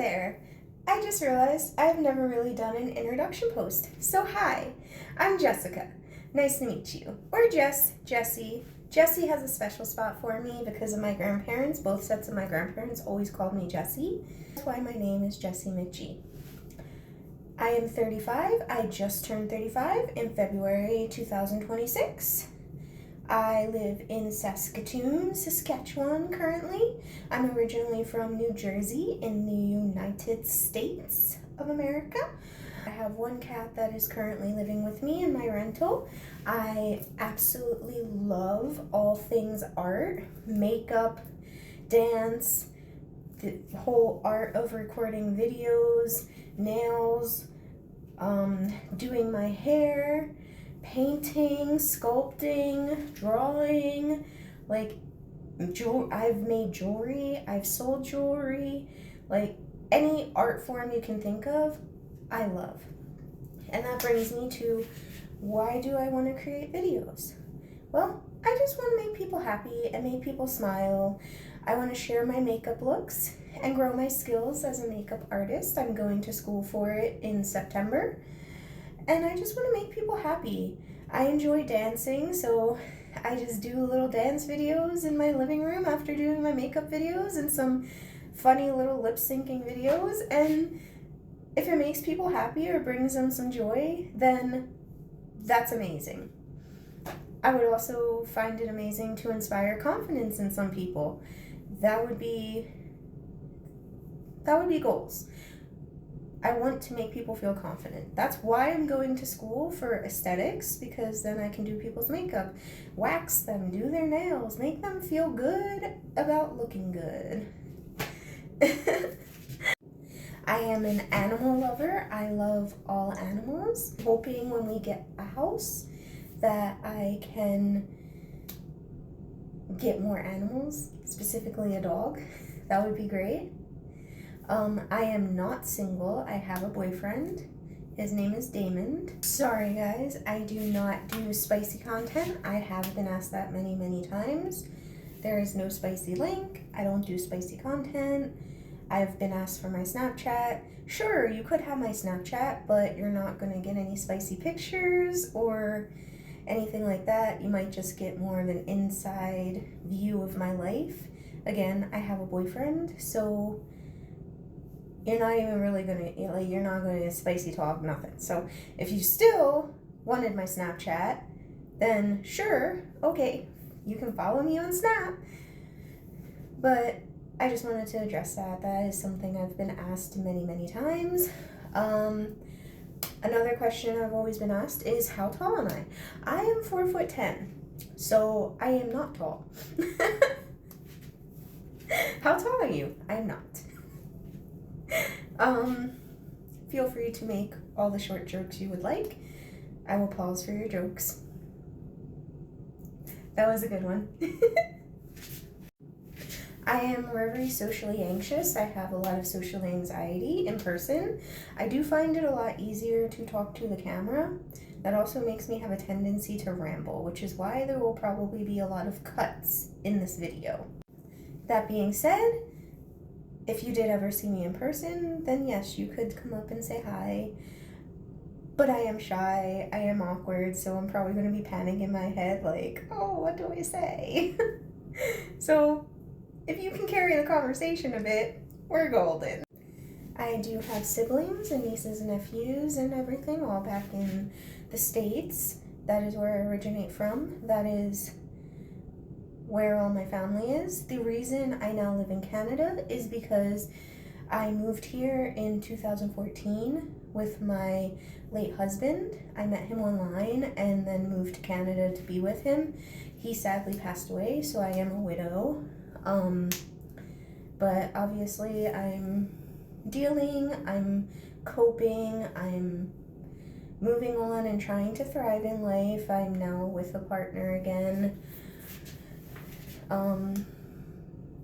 there! I just realized I've never really done an introduction post. So hi, I'm Jessica. Nice to meet you. Or Jessie. Jessie has a special spot for me because of my grandparents. Both sets of my grandparents always called me Jessie. That's why my name is Jessie McGee. I am 35. I just turned 35 in February 2026. I live in Saskatoon, Saskatchewan currently. I'm originally from New Jersey in the United States of America. I have one cat that is currently living with me in my rental. I absolutely love all things art, makeup, dance, the whole art of recording videos, nails, doing my hair, painting, sculpting, drawing, like I've made jewelry, I've sold jewelry, like any art form you can think of, I love. And that brings me to, why do I want to create videos? Well, I just want to make people happy and make people smile. I want to share my makeup looks and grow my skills as a makeup artist. I'm going to school for it in September. And I just want to make people happy. I enjoy dancing, so I just do little dance videos in my living room after doing my makeup videos and some funny little lip syncing videos. And if it makes people happy or brings them some joy, then that's amazing. I would also find it amazing to inspire confidence in some people. That would be goals. I want to make people feel confident. That's why I'm going to school for aesthetics, because then I can do people's makeup, wax them, do their nails, make them feel good about looking good. I am an animal lover. I love all animals. Hoping when we get a house that I can get more animals, specifically a dog. That would be great. I am not single. I have a boyfriend. His name is Damon. Sorry guys, I do not do spicy content. I have been asked that many, many times. There is no spicy link. I don't do spicy content. I've been asked for my Snapchat. Sure, you could have my Snapchat, but you're not gonna get any spicy pictures or anything like that. You might just get more of an inside view of my life. Again, I have a boyfriend, so you're not even really gonna, you're not gonna get spicy talk, nothing. So if you still wanted my Snapchat, then sure, okay, you can follow me on Snap. But I just wanted to address that. That is something I've been asked many, many times. Another question I've always been asked is, how tall am I? I am 4'10", so I am not tall. How tall are you? I am not. Feel free to make all the short jokes you would like. I will pause for your jokes. That was a good one. I am very socially anxious. I have a lot of social anxiety in person. I do find it a lot easier to talk to the camera. That also makes me have a tendency to ramble, which is why there will probably be a lot of cuts in this video. That being said, if you did ever see me in person, then yes, you could come up and say hi. But I am shy, I am awkward, so I'm probably going to be panicking in my head like, oh, what do I say? So if you can carry the conversation a bit, we're golden. I do have siblings and nieces and nephews and everything, all back in the States. That is where I originate from. That is where all my family is. The reason I now live in Canada is because I moved here in 2014 with my late husband. I met him online and then moved to Canada to be with him. He sadly passed away, so I am a widow. But obviously I'm dealing, I'm coping, I'm moving on and trying to thrive in life. I'm now with a partner again.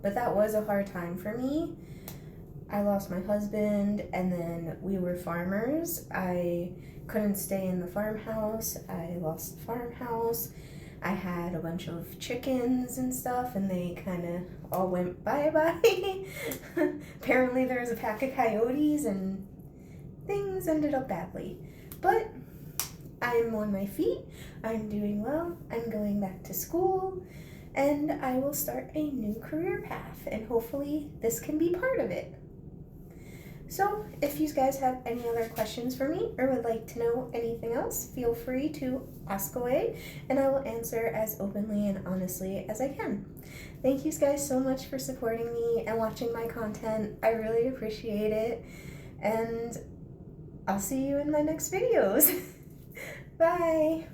But that was a hard time for me. I lost my husband, and then we were farmers. I couldn't stay in the farmhouse. I lost the farmhouse. I had a bunch of chickens and stuff, and they kind of all went bye-bye. Apparently there was a pack of coyotes, and things ended up badly. But I'm on my feet, I'm doing well, I'm going back to school, and I will start a new career path, and hopefully this can be part of it. So, if you guys have any other questions for me or would like to know anything else, feel free to ask away, and I will answer as openly and honestly as I can. Thank you guys so much for supporting me and watching my content. I really appreciate it, and I'll see you in my next videos. Bye!